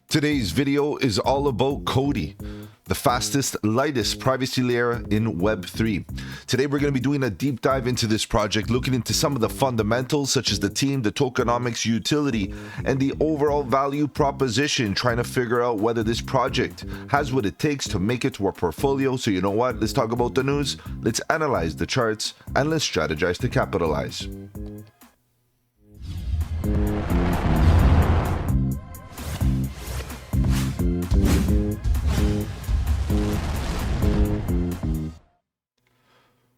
Today's video is all about Coti, the fastest, lightest privacy layer in Web3. Today we're going to be doing a deep dive into this project, looking into some of the fundamentals such as the team, the tokenomics, utility, and the overall value proposition, trying to figure out whether this project has what it takes to make it to our portfolio. So you know what? Let's talk about the news, let's analyze the charts, and let's strategize to capitalize.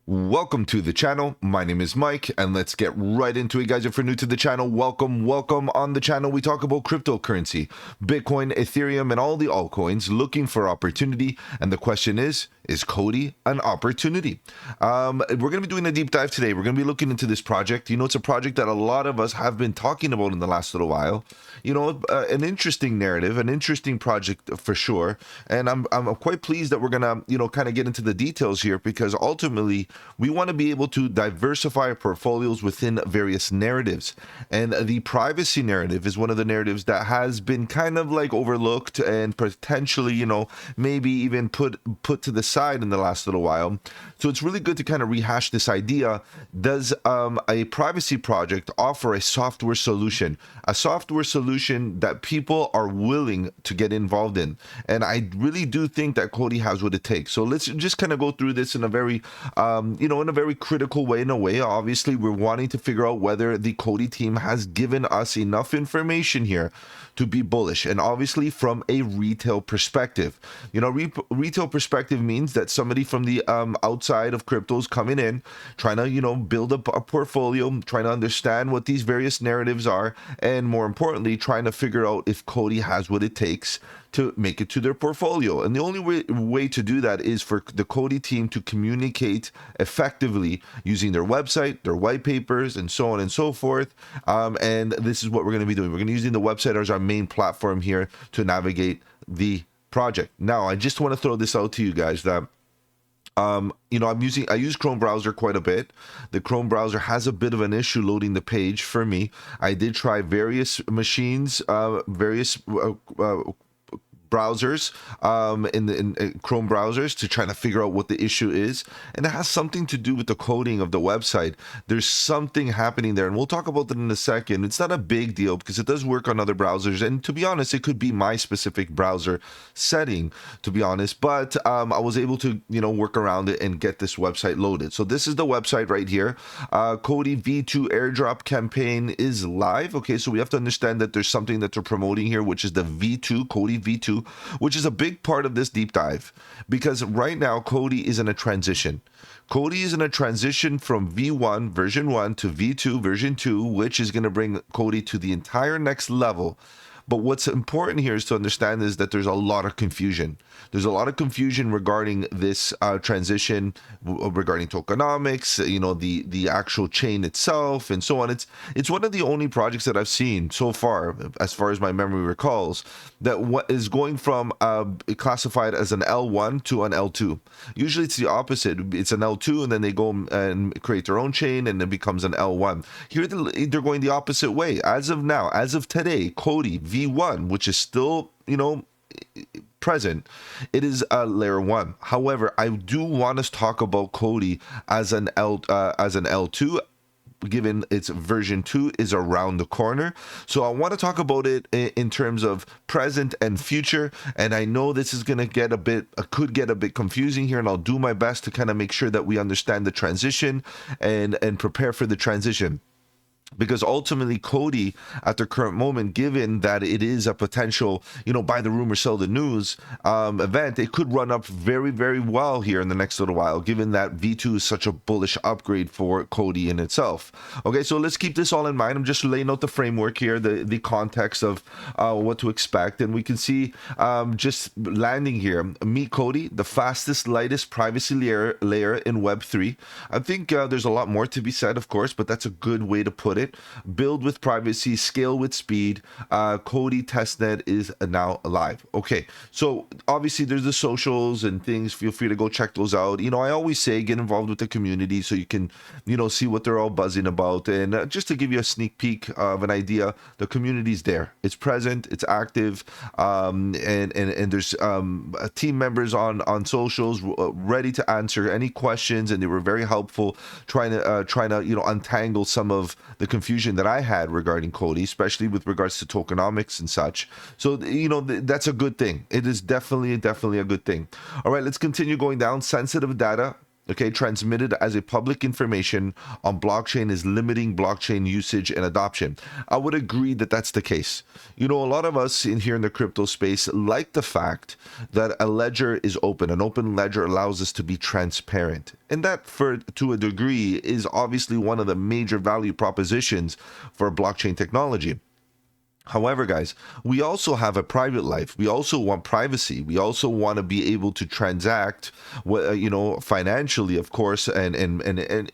Welcome to the channel. My name is Mike, and let's get right into it, guys. If you're new to the channel, welcome. On the channel, we talk about cryptocurrency, Bitcoin, Ethereum, and all the altcoins looking for opportunity. And the question is Coti an opportunity? We're going to be doing a deep dive today. We're going to be looking into this project. You know, it's a project that a lot of us have been talking about in the last little while. You know, an interesting narrative, an interesting project for sure. And I'm quite pleased that we're going to, you know, kind of get into the details here, because ultimately we want to be able to diversify our portfolios within various narratives. And the privacy narrative is one of the narratives that has been kind of like overlooked and potentially, you know, maybe even put to the side in the last little while. So it's really good to kind of rehash this idea. Does a privacy project offer a software solution that people are willing to get involved in? And I really do think that Coti has what it takes. So let's just kind of go through this in a very in a very critical way. In a way, obviously, we're wanting to figure out whether the Coti team has given us enough information here to be bullish. And obviously, from a retail perspective, you know, retail perspective means that somebody from the outside of cryptos coming in, trying to, you know, build up a portfolio, trying to understand what these various narratives are, and more importantly, trying to figure out if Coti has what it takes to make it to their portfolio. And the only way to do that is for the Coti team to communicate effectively using their website, their white papers, and so on and so forth. And this is what we're going to be doing. We're going to be using the website as our main platform here to navigate the project. Now, I just want to throw this out to you guys that you know, I use Chrome browser quite a bit. The Chrome browser has a bit of an issue loading the page for me. I did try various machines, various browsers in Chrome browsers to try to figure out what the issue is, and it has something to do with the coding of the website. There's something happening there, and we'll talk about that in a second. It's not a big deal because it does work on other browsers, and to be honest, it could be my specific browser setting, to be honest, but I was able to, you know, work around it and get this website loaded. So this is the website right here. Coti V2 airdrop campaign is live. Okay, so we have to understand that there's something that they're promoting here, which is the V2, Coti V2, which is a big part of this deep dive, because right now Coti is in a transition. Coti is in a transition from V1 version 1 to V2 version 2, which is going to bring Coti to the entire next level. But what's important here is to understand is that there's a lot of confusion. There's a lot of confusion regarding this transition, regarding tokenomics, you know, the actual chain itself, and so on. It's one of the only projects that I've seen so far as my memory recalls, that what is going from classified as an L1 to an L2. Usually it's the opposite. It's an L2, and then they go and create their own chain, and it becomes an L1. Here they're going the opposite way. As of now, as of today, Coti V1, which is still, you know, present, it is a layer 1. However, I do want us to talk about Coti as an L2, given its version 2 is around the corner. So I want to talk about it in terms of present and future, and I know this is going to get could get a bit confusing here, and I'll do my best to kind of make sure that we understand the transition and prepare for the transition. Because ultimately, Coti, at the current moment, given that it is a potential, you know, buy the rumor, sell the news event, it could run up very, very well here in the next little while, given that V2 is such a bullish upgrade for Coti in itself. Okay, so let's keep this all in mind. I'm just laying out the framework here, the context of what to expect. And we can see just landing here, meet Coti, the fastest, lightest privacy layer in Web3. I think there's a lot more to be said, of course, but that's a good way to put it. it. Build with privacy, scale with speed. Coti testnet is now live. Okay, so obviously there's the socials and things. Feel free to go check those out. I always say get involved with the community so you can, see what they're all buzzing about. And just to give you a sneak peek of an idea, the community's there. It's present. It's active. And there's team members on socials ready to answer any questions, and they were very helpful trying to untangle some of the confusion that I had regarding Coti, especially with regards to tokenomics and such. So that's a good thing. It is definitely a good thing. All right, let's continue going down. Sensitive data, okay, transmitted as a public information on blockchain is limiting blockchain usage and adoption. I would agree that that's the case. A lot of us here in the crypto space like the fact that a ledger is open. An open ledger allows us to be transparent. And that, to a degree, is obviously one of the major value propositions for blockchain technology. However, guys, we also have a private life. We also want privacy. We also want to be able to transact, financially, of course, and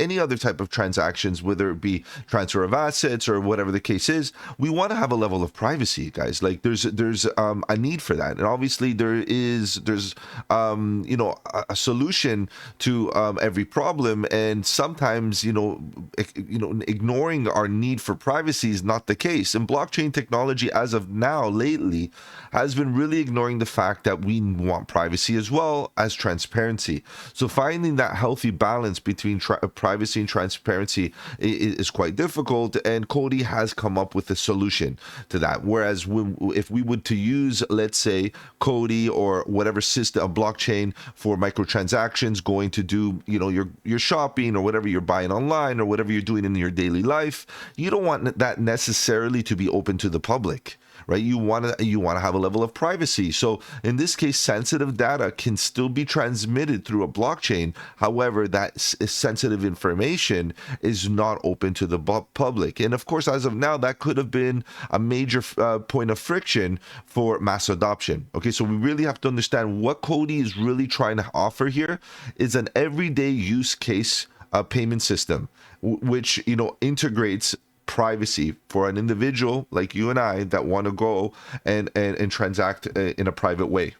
any other type of transactions, whether it be transfer of assets or whatever the case is. We want to have a level of privacy, guys. Like there's a need for that, and obviously there's a solution to every problem, and sometimes ignoring our need for privacy is not the case. And blockchain technology, as of now, lately, has been really ignoring the fact that we want privacy as well as transparency. So finding that healthy balance between privacy and transparency is quite difficult, and Coti has come up with a solution to that. Whereas if we would to use, let's say, Coti or whatever system, a blockchain for microtransactions, going to do your shopping or whatever you're buying online or whatever you're doing in your daily life, you don't want that necessarily to be open to the public, right? You want to have a level of privacy. So in this case, sensitive data can still be transmitted through a blockchain. However, that sensitive information is not open to the public. And of course, as of now, that could have been a major point of friction for mass adoption. Okay, so we really have to understand what Coti is really trying to offer here is an everyday use case payment system, which integrates privacy for an individual like you and I that want to go and transact in a private way.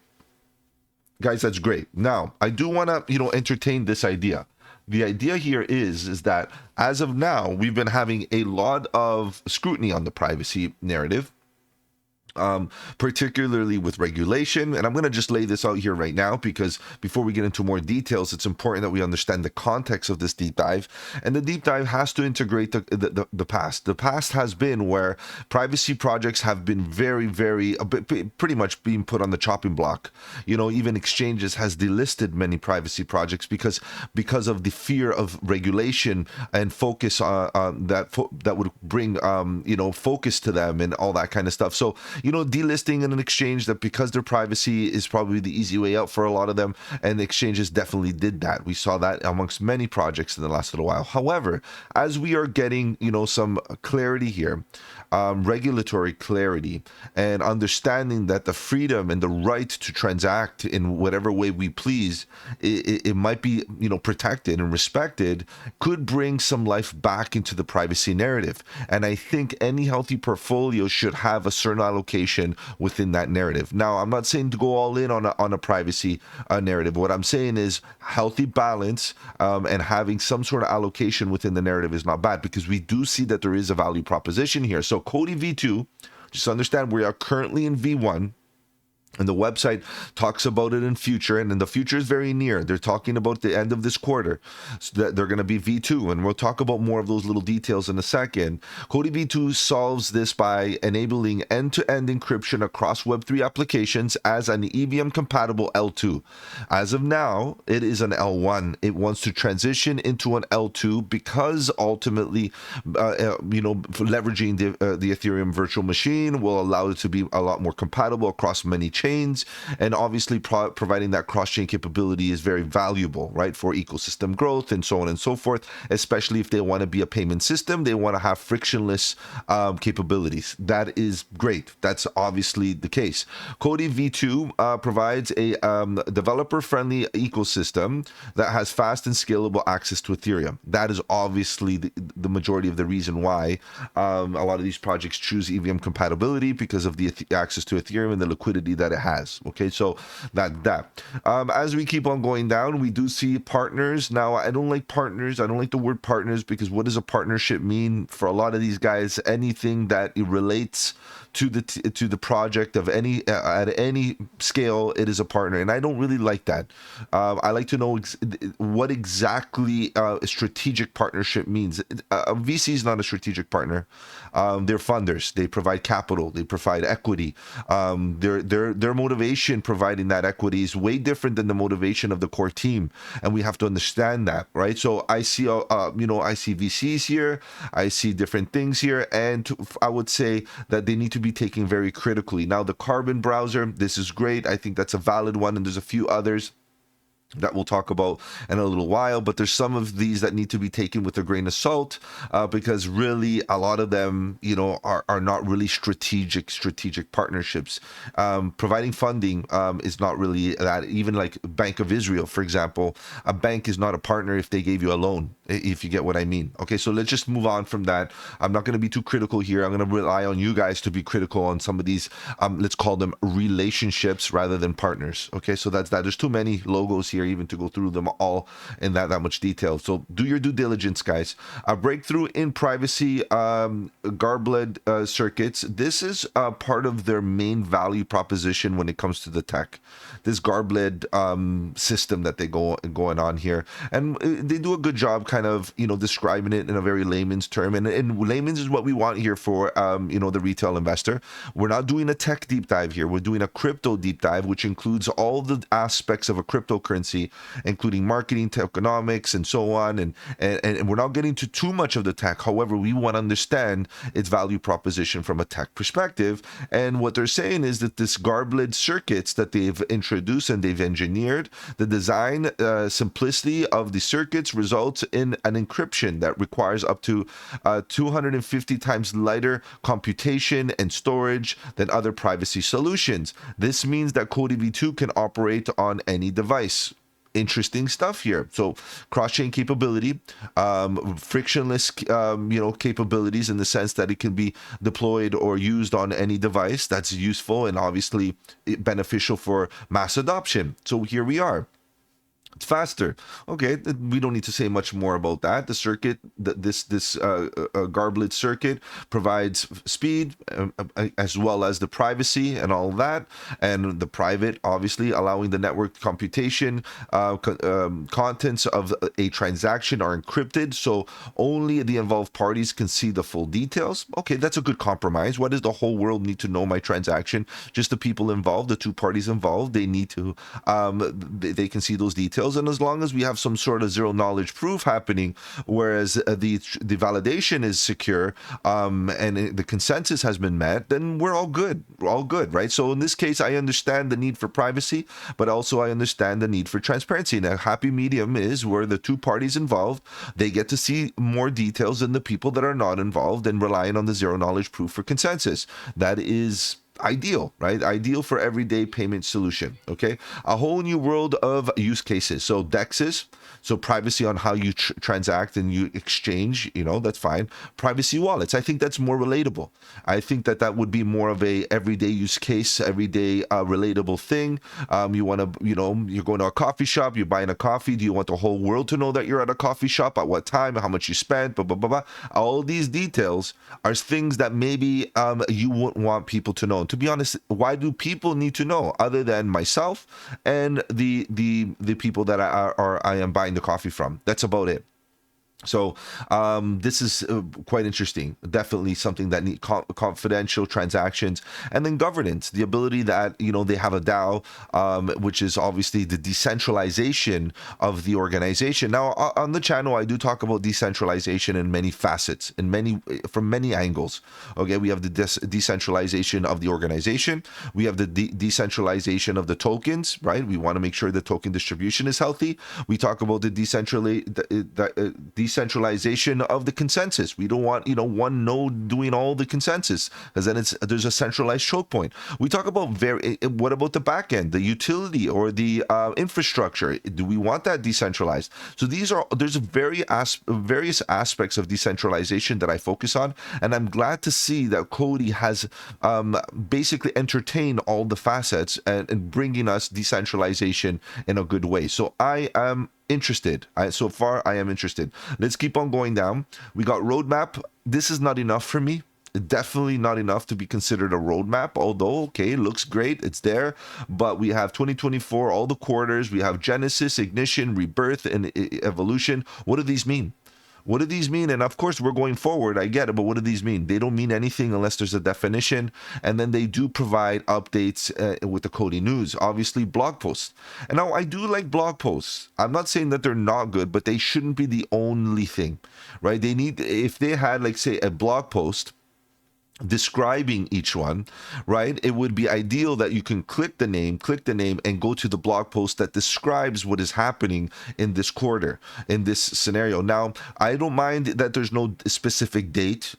Guys, that's great. Now, I do want to, entertain this idea. The idea here is that as of now, we've been having a lot of scrutiny on the privacy narrative. Particularly with regulation. And I'm going to just lay this out here right now, because before we get into more details, it's important that we understand the context of this deep dive. And the deep dive has to integrate the past. The past has been where privacy projects have been pretty much being put on the chopping block. Even exchanges has delisted many privacy projects because of the fear of regulation and focus on that would bring focus to them and all that kind of stuff. So delisting in an exchange, that because their privacy is probably the easy way out for a lot of them, and the exchanges definitely did that. We saw that amongst many projects in the last little while. However, as we are getting some clarity here, regulatory clarity, and understanding that the freedom and the right to transact in whatever way we please, it might be protected and respected, could bring some life back into the privacy narrative. And I think any healthy portfolio should have a certain allocation within that narrative. Now, I'm not saying to go all in on a privacy narrative. What I'm saying is healthy balance, and having some sort of allocation within the narrative is not bad, because we do see that there is a value proposition here. So Coti V2, just understand we are currently in V1. And the website talks about it in future, and then the future is very near. They're talking about the end of this quarter, so that they're going to be V2, and we'll talk about more of those little details in a second. Coti V2 solves this by enabling end-to-end encryption across Web3 applications as an EVM-compatible L2. As of now, it is an L1. It wants to transition into an L2 because ultimately, leveraging the Ethereum virtual machine will allow it to be a lot more compatible across many chains. chains, and obviously providing that cross-chain capability is very valuable, right, for ecosystem growth and so on and so forth, especially if they want to be a payment system, they want to have frictionless capabilities. That is great. That's obviously the case. Coti V2 provides a developer-friendly ecosystem that has fast and scalable access to Ethereum. That is obviously the majority of the reason why a lot of these projects choose EVM compatibility, because of the access to Ethereum and the liquidity that it has. Okay, so that. As we keep on going down, we do see partners. Now, I don't like partners. I don't like the word partners, because what does a partnership mean for a lot of these guys? Anything that relates to the project of any at any scale, it is a partner, and I don't really like that. I like to know what exactly a strategic partnership means. A VC is not a strategic partner. They're funders. They provide capital. They provide equity. Their motivation providing that equity is way different than the motivation of the core team, and we have to understand that, right? So I see I see VCs here. I see different things here, and I would say that they need to be taken very critically. Now, the Carbon browser, this is great. I think that's a valid one, and there's a few others that we'll talk about in a little while, but there's some of these that need to be taken with a grain of salt, because really a lot of them, are not really strategic partnerships. Providing funding is not really that. Even like Bank of Israel, for example, a bank is not a partner if they gave you a loan, if you get what I mean. Okay, so let's just move on from that. I'm not going to be too critical here. I'm going to rely on you guys to be critical on some of these, let's call them relationships rather than partners. Okay, so that's that. There's too many logos here even to go through them all in that much detail. So do your due diligence, guys. A breakthrough in privacy garbled circuits. This is part of their main value proposition when it comes to the tech. This garbled system that they going on here, and they do a good job kind of describing it in a very layman's term, and layman's is what we want here for the retail investor. We're not doing a tech deep dive here. We're doing a crypto deep dive, which includes all the aspects of a cryptocurrency, including marketing, tokenomics, and so on. And we're not getting to too much of the tech. However, we want to understand its value proposition from a tech perspective. And what they're saying is that this garbled circuits that they've introduced and they've engineered, the design simplicity of the circuits results in an encryption that requires up to 250 times lighter computation and storage than other privacy solutions. This means that Coti V2 can operate on any device. Interesting stuff here. So cross-chain capability, frictionless, capabilities in the sense that it can be deployed or used on any device. That's useful and obviously beneficial for mass adoption. So here we are. It's faster. Okay, we don't need to say much more about that. The circuit, this garbled circuit provides speed as well as the privacy and all that, and the private, obviously, allowing the network computation. Contents of a transaction are encrypted, so only the involved parties can see the full details. Okay, that's a good compromise. Why does the whole world need to know my transaction? Just the people involved, the two parties involved, they need to, they can see those details. And as long as we have some sort of zero knowledge proof happening, whereas the validation is secure, and the consensus has been met, then we're all good. We're all good, right? So in this case, I understand the need for privacy, but also I understand the need for transparency. And a happy medium is where the two parties involved, they get to see more details than the people that are not involved and relying on the zero knowledge proof for consensus. That is ideal, right? Ideal for everyday payment solution. Okay, a whole new world of use cases. So DEXs, so privacy on how you transact and you exchange, that's fine. Privacy wallets, I think that's more relatable. I think that would be more of a everyday use case, everyday relatable thing. You want to, you're going to a coffee shop, you're buying a coffee. Do you want the whole world to know that you're at a coffee shop, at what time, how much you spent, blah, blah, blah, blah. All these details are things that maybe you wouldn't want people to know. To be honest, why do people need to know other than myself and the people that I am buying the coffee from? That's about it. So this is quite interesting. Definitely something that need confidential transactions, and then governance, the ability that they have a DAO, which is obviously the decentralization of the organization. Now on the channel, I do talk about decentralization in many facets, in many from many angles. Okay, we have the decentralization of the organization. We have the decentralization of the tokens, right? We want to make sure the token distribution is healthy. We talk about the decentralization of the consensus. We don't want one node doing all the consensus, because then there's a centralized choke point. We talk about what about the back end, the utility or the infrastructure? Do we want that decentralized? So there's various aspects of decentralization that I focus on, and I'm glad to see that Coti has basically entertained all the facets and bringing us decentralization in a good way. So I am interested. So far, I am interested. Let's keep on going down. We got roadmap. This is not enough for me. Definitely not enough to be considered a roadmap, although okay, looks great, it's there. But we have 2024, all the quarters. We have Genesis, Ignition, Rebirth, and Evolution. What do these mean? What do these mean? And of course, we're going forward. I get it, but what do these mean? They don't mean anything unless there's a definition. And then they do provide updates with the Coti news, obviously blog posts. And now I do like blog posts. I'm not saying that they're not good, but they shouldn't be the only thing, right? They need, if they had, like, say, a blog post describing each one, right, it would be ideal that you can click the name and go to the blog post that describes what is happening in this quarter, in this scenario. Now, I don't mind that there's no specific date,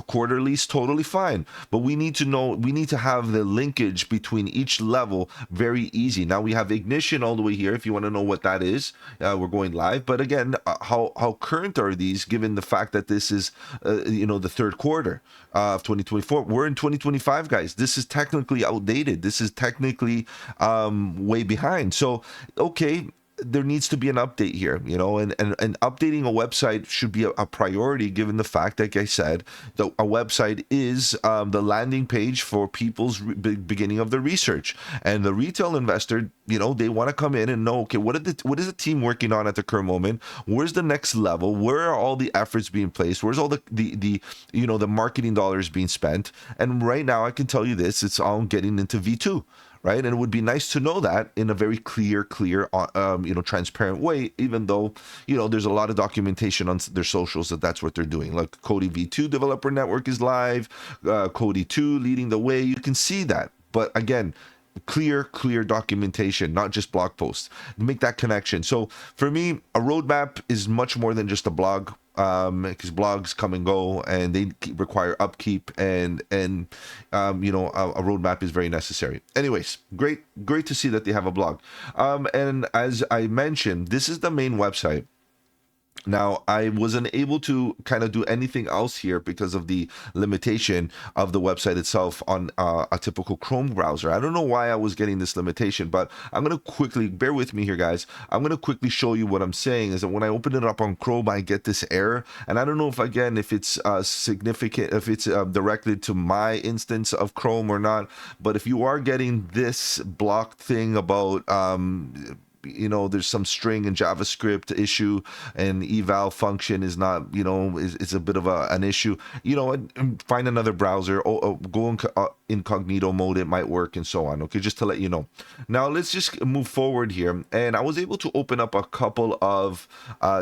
quarterly is totally fine, but we need to have the linkage between each level very easy. Now we have Ignition all the way here. If you want to know what that is, we're going live. But again, how current are these, given the fact that this is the third quarter of 2024? We're in 2025, guys. This is technically outdated. This is technically way behind. So, okay, there needs to be an update here, and updating a website should be a priority, given the fact, like I said, that a website is the landing page for people's beginning of the research. And the retail investor, they want to come in and know, okay, what is the team working on at the current moment? Where's the next level? Where are all the efforts being placed? Where's all the marketing dollars being spent? And right now, I can tell you this: it's all getting into V2. Right? And it would be nice to know that in a very clear, transparent way, even though, there's a lot of documentation on their socials that's what they're doing. Like Coti V2 developer network is live, Coti 2 leading the way. You can see that. But again, clear documentation, not just blog posts. Make that connection. So for me, a roadmap is much more than just a blog, because blogs come and go and they require upkeep, and a roadmap is very necessary. Anyways, great to see that they have a blog. And as I mentioned, this is the main website. Now, I wasn't able to kind of do anything else here because of the limitation of the website itself on a typical Chrome browser. I don't know why I was getting this limitation, but I'm going to quickly, bear with me here, guys. I'm going to quickly show you what I'm saying is that when I open it up on Chrome, I get this error. And I don't know if it's significant, if it's directed to my instance of Chrome or not. But if you are getting this block thing about there's some string in JavaScript issue, and eval function is not, is a bit of an issue, and find another browser, or go in incognito mode, it might work, and so on. Okay, just to let you know. Now let's just move forward here, and I was able to open up a couple of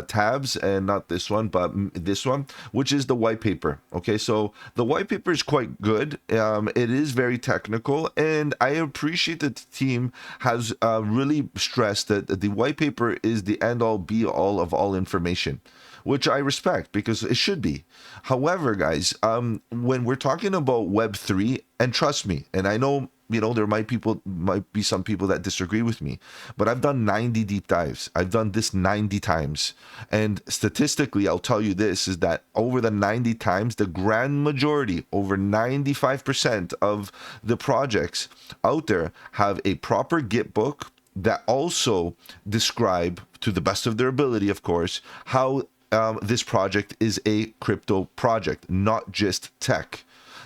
tabs, and not this one, but this one, which is the white paper. Okay, so the white paper is quite good. It is very technical, and I appreciate that the team has really stressed that the white paper is the end-all be-all of all information, which I respect, because it should be. However, guys, when we're talking about Web3, and trust me, and I know, there might be some people that disagree with me, but I've done 90 deep dives. I've done this 90 times. And statistically, I'll tell you this, is that over the 90 times, the grand majority, over 95% of the projects out there have a proper Git book that also describe, to the best of their ability, of course, how this project is a crypto project, not just tech.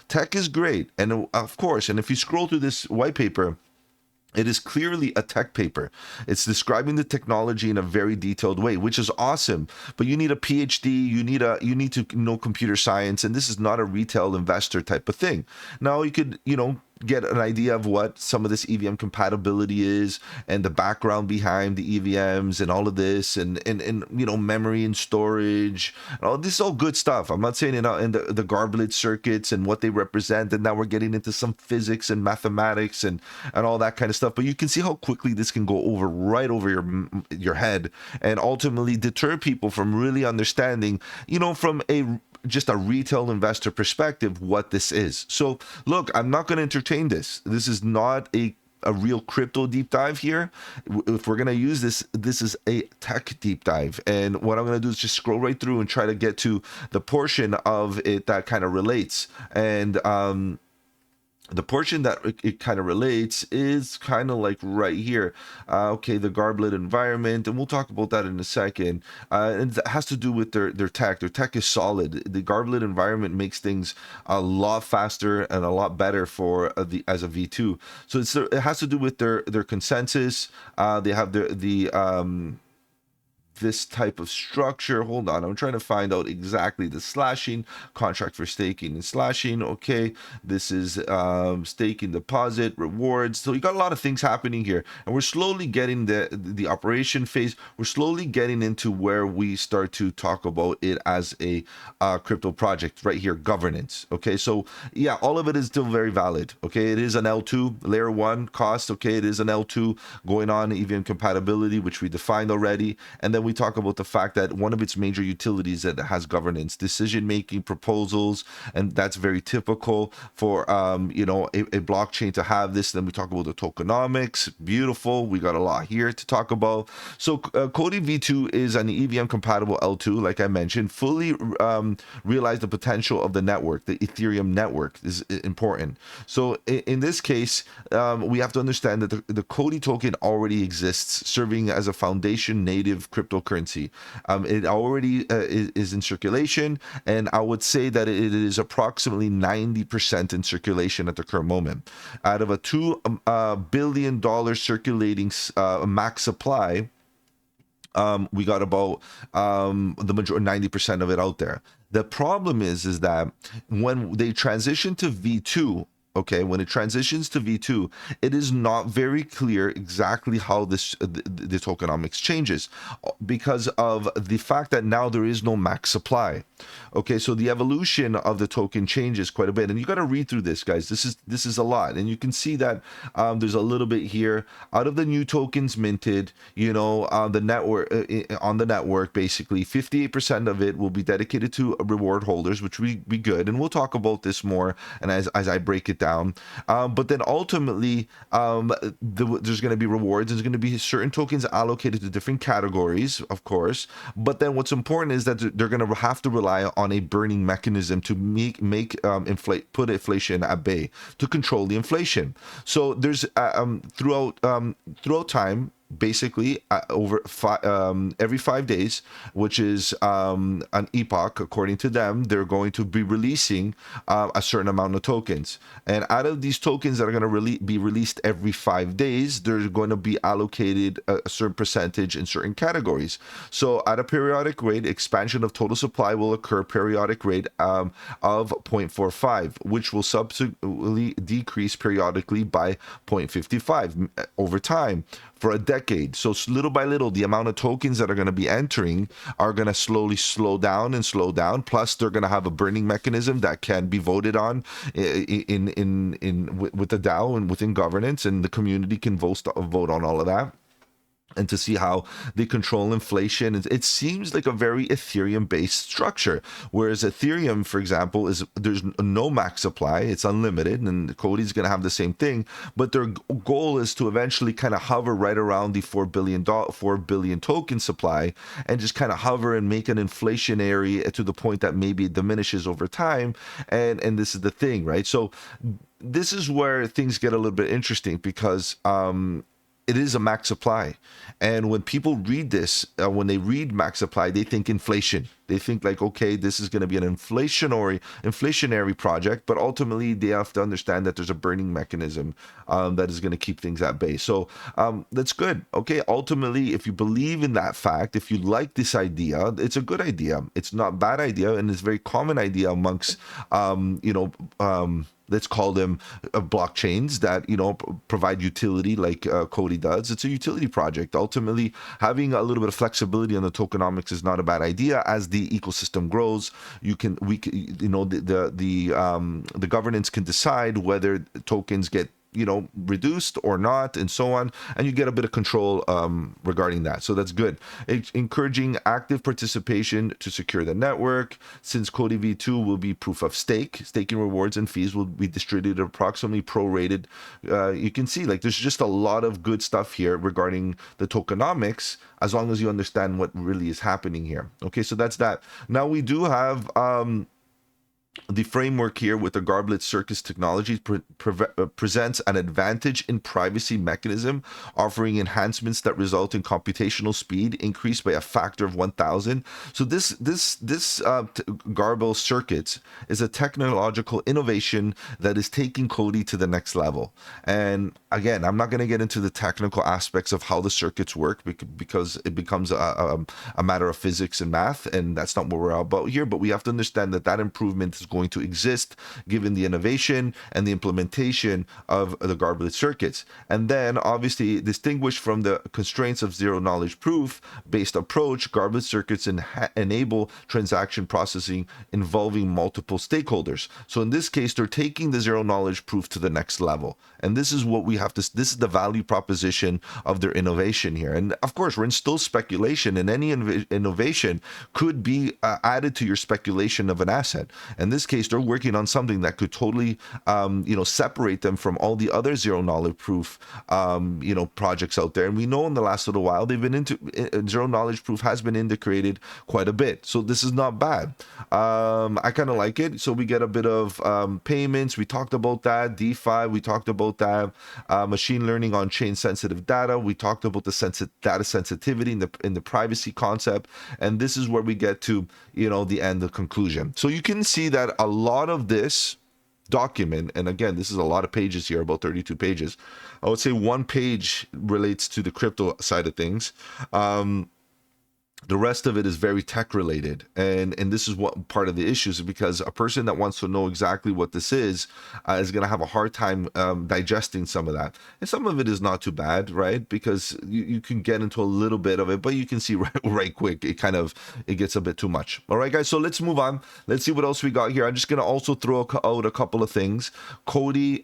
Tech is great, and of course, and if you scroll through this white paper, It is clearly a tech paper. It's describing the technology in a very detailed way, which is awesome. But you need a PhD, you need to know computer science, and this is not a retail investor type of thing. Now you could, get an idea of what some of this EVM compatibility is and the background behind the EVMs and all of this and memory and storage and all this is all good stuff. I'm not saying in the garblet circuits and what they represent, and now we're getting into some physics and mathematics and all that kind of stuff, but you can see how quickly this can go over right over your head and ultimately deter people from really understanding, from just a retail investor perspective, what this is. So look, I'm not going to entertain this. This is not a real crypto deep dive here. If we're going to use this, this is a tech deep dive. And what I'm going to do is just scroll right through and try to get to the portion of it that kind of relates. And the portion that it kind of relates is kind of like right here. Okay, the garblet environment, and we'll talk about that in a second. And it has to do with their tech. Their tech is solid. The garblet environment makes things a lot faster and a lot better for as a V2. So it has to do with their consensus. They have this type of structure. Hold on, I'm trying to find out exactly the slashing contract for staking and slashing. Okay, this is staking deposit rewards. So you got a lot of things happening here, and we're slowly getting the operation phase. We're slowly getting into where we start to talk about it as a crypto project right here, governance. Okay, so yeah, all of it is still very valid. Okay, it is an L2 layer 1 cost. Okay, it is an L2 going on EVM compatibility, which we defined already, and then we talk about the fact that one of its major utilities that has governance, decision-making, proposals, and that's very typical for a blockchain to have this. Then we talk about the tokenomics. Beautiful. We got a lot here to talk about. So Coti V2 is an EVM compatible L2, like I mentioned, fully realize the potential of the network. The Ethereum network is important. So in this case, we have to understand that the Coti token already exists, serving as a foundation native cryptocurrency. It already is in circulation, and I would say that it is approximately 90% in circulation at the current moment. Out of a $2 billion circulating max supply, we got about the majority, 90% of it out there. The problem is that when they transition to V2, okay, when it transitions to V2, it is not very clear exactly how the tokenomics changes because of the fact that now there is no max supply. Okay, so the evolution of the token changes quite a bit, and you got to read through this, guys. This is a lot, and you can see that there's a little bit here. Out of the new tokens minted, the network on the network, basically 58% of it will be dedicated to reward holders, which would be good, and we'll talk about this more and as I break it down. But then ultimately, there's going to be rewards. There's going to be certain tokens allocated to different categories, of course. But then what's important is that they're going to have to rely on a burning mechanism to put inflation at bay, to control the inflation. So there's throughout time, basically every 5 days, which is an epoch according to them, they're going to be releasing a certain amount of tokens, and out of these tokens that are going to be released every 5 days, they're going to be allocated a certain percentage in certain categories. So at a periodic rate, expansion of total supply will occur periodic rate of 0.45, which will subsequently decrease periodically by 0.55 over time for a decade. So little by little, the amount of tokens that are going to be entering are going to slowly slow down. Plus, they're going to have a burning mechanism that can be voted on with the DAO and within governance, and the community can vote on all of that, and to see how they control inflation. It seems like a very Ethereum-based structure, whereas Ethereum, for example, there's no max supply, it's unlimited, and Coti's going to have the same thing, but their goal is to eventually kind of hover right around the 4 billion token supply, and just kind of hover and make an inflationary to the point that maybe it diminishes over time, and this is the thing, right? So this is where things get a little bit interesting, because it is a max supply. And when people read this, when they read max supply, they think inflation. They think like, okay, this is going to be an inflationary project, but ultimately they have to understand that there's a burning mechanism that is going to keep things at bay. So that's good. Okay, ultimately, if you believe in that fact, if you like this idea, it's a good idea. It's not a bad idea, and it's a very common idea amongst let's call them blockchains that provide utility like Coti does. It's a utility project. Ultimately, having a little bit of flexibility on the tokenomics is not a bad idea. As the ecosystem grows, the governance can decide whether tokens get reduced or not, and so on, and you get a bit of control regarding that. So that's good. It's encouraging active participation to secure the network. Since Coti V2 will be proof of stake, staking rewards and fees will be distributed approximately prorated. You can see like there's just a lot of good stuff here regarding the tokenomics, as long as you understand what really is happening here. Okay, so that's that. Now we do have the framework here with the Garblet Circus technology presents an advantage in privacy mechanism, offering enhancements that result in computational speed increased by a factor of 1,000. So this Garblet Circuits is a technological innovation that is taking Coti to the next level. And again, I'm not going to get into the technical aspects of how the circuits work because it becomes a matter of physics and math, and that's not what we're about here. But we have to understand that improvement is going to exist given the innovation and the implementation of the Garblet circuits. And then obviously distinguished from the constraints of zero knowledge proof based approach, Garblet circuits enable transaction processing involving multiple stakeholders. So in this case, they're taking the zero knowledge proof to the next level. And this is what we have to, this is the value proposition of their innovation here. And of course, we're in still speculation, and any innovation could be added to your speculation of an asset. In this case, they're working on something that could totally, separate them from all the other zero knowledge proof, projects out there. And we know in the last little while, they've been into zero knowledge proof has been integrated quite a bit. So this is not bad. I kind of like it. So we get a bit of payments. We talked about that. DeFi, we talked about that. Machine learning on chain sensitive data. We talked about the data sensitivity in the privacy concept. And this is where we get to, the end, the conclusion. So you can see that a lot of this document, and again, this is a lot of pages here, about 32 pages. I would say one page relates to the crypto side of things. The rest of it is very tech related, and this is what part of the issue is, because a person that wants to know exactly what this is going to have a hard time digesting some of that. And some of it is not too bad, right? Because you can get into a little bit of it, but you can see right quick it gets a bit too much. All right, guys, so let's move on. Let's see what else we got here. I'm just going to also throw out a couple of things. The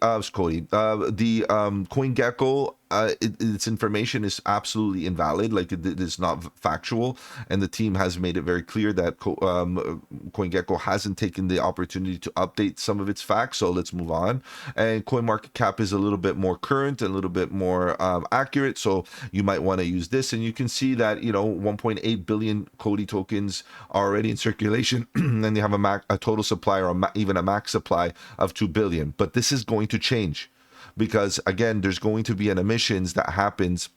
CoinGecko, its information is absolutely invalid. Like it is not factual, and the team has made it very clear that CoinGecko hasn't taken the opportunity to update some of its facts. So let's move on. And CoinMarketCap is a little bit more current and a little bit more accurate, so you might want to use this. And you can see that 1.8 billion Coti tokens are already in circulation, and they have a total supply, or even a max supply of 2 billion. But this is going to change, because again, there's going to be an emissions that happens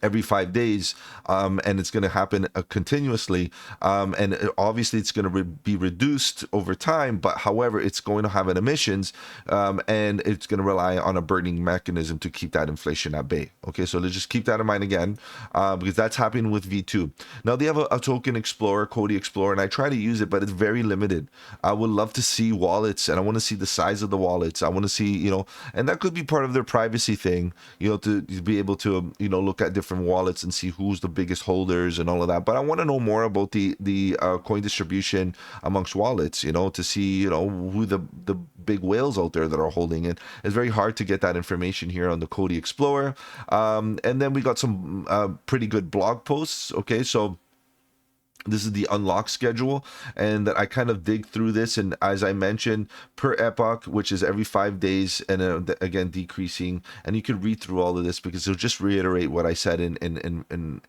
every 5 days, and it's going to happen continuously, and obviously it's going to be reduced over time, but however, it's going to have an emissions, and it's going to rely on a burning mechanism to keep that inflation at bay. Okay, so let's just keep that in mind again, because that's happening with V2. Now they have a token explorer, Coti Explorer, and I try to use it, but it's very limited. I would love to see wallets, and I want to see the size of the wallets. I want to see, and that could be part of their privacy thing, to be able to, look at different wallets and see who's the biggest holders and all of that. But I want to know more about the coin distribution amongst wallets, to see who the big whales out there that are holding it. It's very hard to get that information here on the Coti Explorer. And then we got some pretty good blog posts. Okay, so this is the unlock schedule, and that I kind of dig through this, and as I mentioned, per epoch, which is every 5 days, and again decreasing. And you can read through all of this, because it'll just reiterate what I said in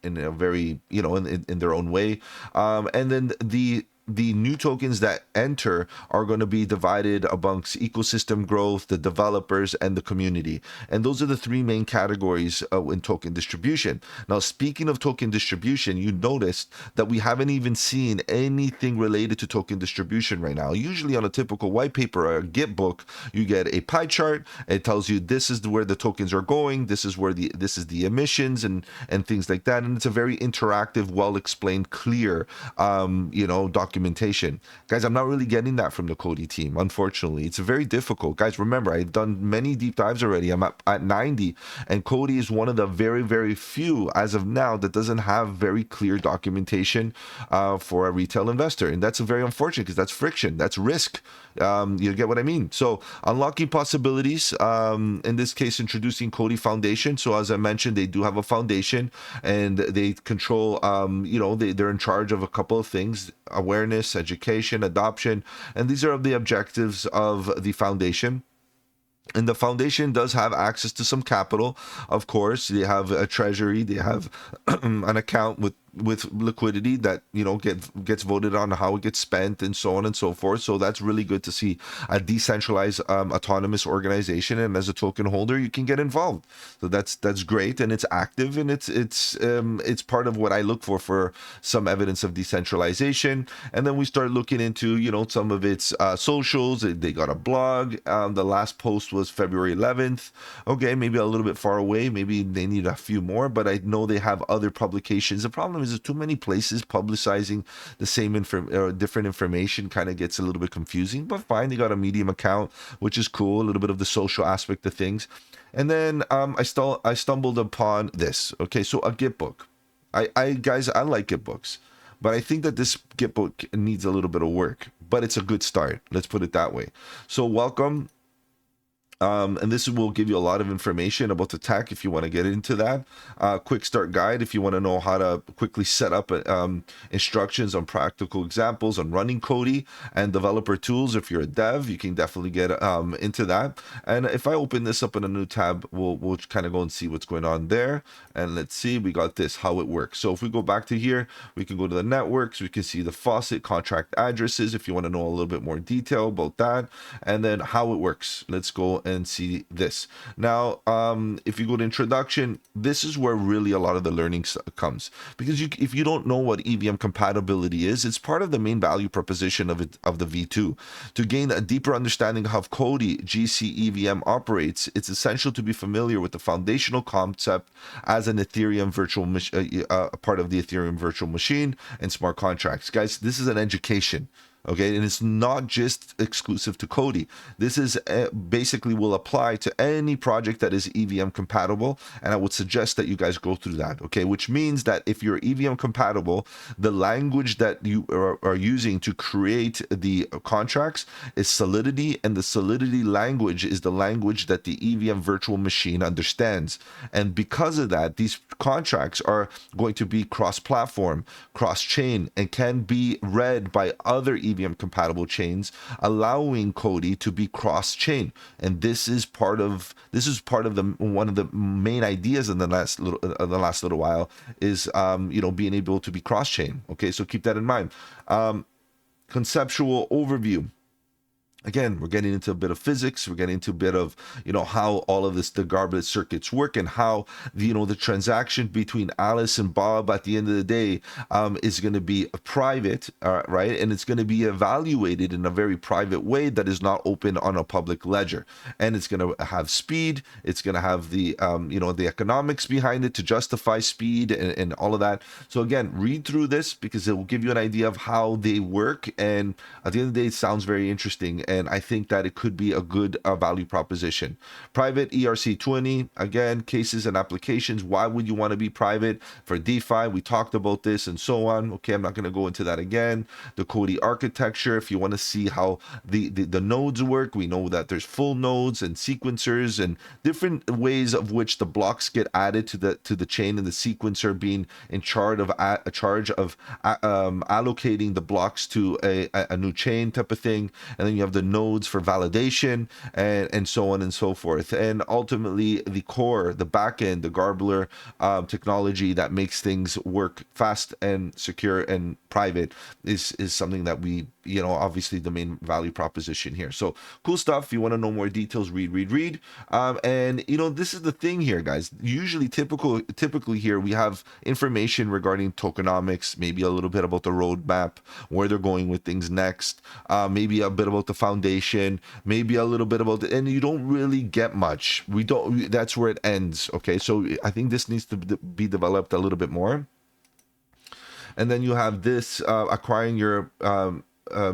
a very in their own way. And then the the new tokens that enter are going to be divided amongst ecosystem growth, the developers, and the community. And those are the three main categories in token distribution. Now, speaking of token distribution, you noticed that we haven't even seen anything related to token distribution right now. Usually on a typical white paper or a Git book, you get a pie chart. It tells you this is where the tokens are going. This is where this is the emissions and things like that. And it's a very interactive, well explained, clear, documentation. Guys, I'm not really getting that from the Coti team, unfortunately. It's very difficult. Guys, remember, I've done many deep dives already. I'm at 90, and Coti is one of the very, very few as of now that doesn't have very clear documentation for a retail investor. And that's very unfortunate because that's friction, that's risk. You get what I mean? So unlocking possibilities, in this case, introducing Coti Foundation. So as I mentioned, they do have a foundation and they control, they're in charge of a couple of things: awareness, education, adoption. And these are the objectives of the foundation. And the foundation does have access to some capital. Of course, they have a treasury, they have an account with liquidity that gets voted on how it gets spent and so on and so forth. So that's really good to see a decentralized autonomous organization, and as a token holder you can get involved. So that's great, and it's active, and it's part of what I look for some evidence of decentralization. And then we start looking into some of its socials. They got a blog. The last post was February 11th. Okay, maybe a little bit far away, maybe they need a few more, but I know they have other publications. The problem is there's too many places publicizing the same different information. Kind of gets a little bit confusing, but fine. They got a Medium account, which is cool, a little bit of the social aspect of things. And then I stumbled upon this. Okay, so a Git book. Guys, I like Git books, but I think that this Git book needs a little bit of work, but it's a good start. Let's put it that way. So welcome. And this will give you a lot of information about the tech if you want to get into that. Quick start guide if you want to know how to quickly set up instructions on practical examples on running Coti, and developer tools. If you're a dev, you can definitely get into that. And if I open this up in a new tab, we'll kind of go and see what's going on there. And let's see, we got this, how it works. So if we go back to here, we can go to the networks. We can see the faucet contract addresses if you want to know a little bit more detail about that, and then how it works. Let's go and see this. Now, if you go to introduction, this is where really a lot of the learning comes, because if you don't know what EVM compatibility is, it's part of the main value proposition of the V2. To gain a deeper understanding of how Coti GC EVM operates, it's essential to be familiar with the foundational concept as an Ethereum virtual part of the Ethereum virtual machine and smart contracts. Guys, this is an education. Okay, and it's not just exclusive to Coti. This is basically will apply to any project that is EVM compatible, and I would suggest that you guys go through that. Okay, which means that if you're EVM compatible, the language that you are using to create the contracts is Solidity, and the Solidity language is the language that the EVM virtual machine understands. And because of that, these contracts are going to be cross-platform, cross-chain, and can be read by other EVM compatible chains, allowing Coti to be cross-chain. And this is part of the one of the main ideas in the last little while is being able to be cross-chain. Okay, so keep that in mind. Conceptual overview. Again, we're getting into a bit of physics. We're getting into a bit of, how all of the garbage circuits work, and how, the transaction between Alice and Bob at the end of the day is going to be private, right? And it's going to be evaluated in a very private way that is not open on a public ledger. And it's going to have speed. It's going to have the, the economics behind it to justify speed and all of that. So again, read through this because it will give you an idea of how they work. And at the end of the day, it sounds very interesting. And I think that it could be a good value proposition. Private ERC20, again, cases and applications. Why would you want to be private? For DeFi, we talked about this and so on. Okay, I'm not going to go into that again. The Coti architecture, if you want to see how the nodes work, we know that there's full nodes and sequencers and different ways of which the blocks get added to the chain, and the sequencer being in charge of allocating the blocks to a new chain type of thing. And then you have the nodes for validation, and so on and so forth. And ultimately, the core, the backend, the Garbler technology that makes things work fast and secure and private is something that we, obviously the main value proposition here. So cool stuff. If you want to know more details, read. And this is the thing here, guys. Usually, typically here we have information regarding tokenomics, maybe a little bit about the roadmap, where they're going with things next, maybe a bit about the foundation, maybe a little bit about and you don't really get much. That's where it ends. Okay, so I think this needs to be developed a little bit more. And then you have this acquiring your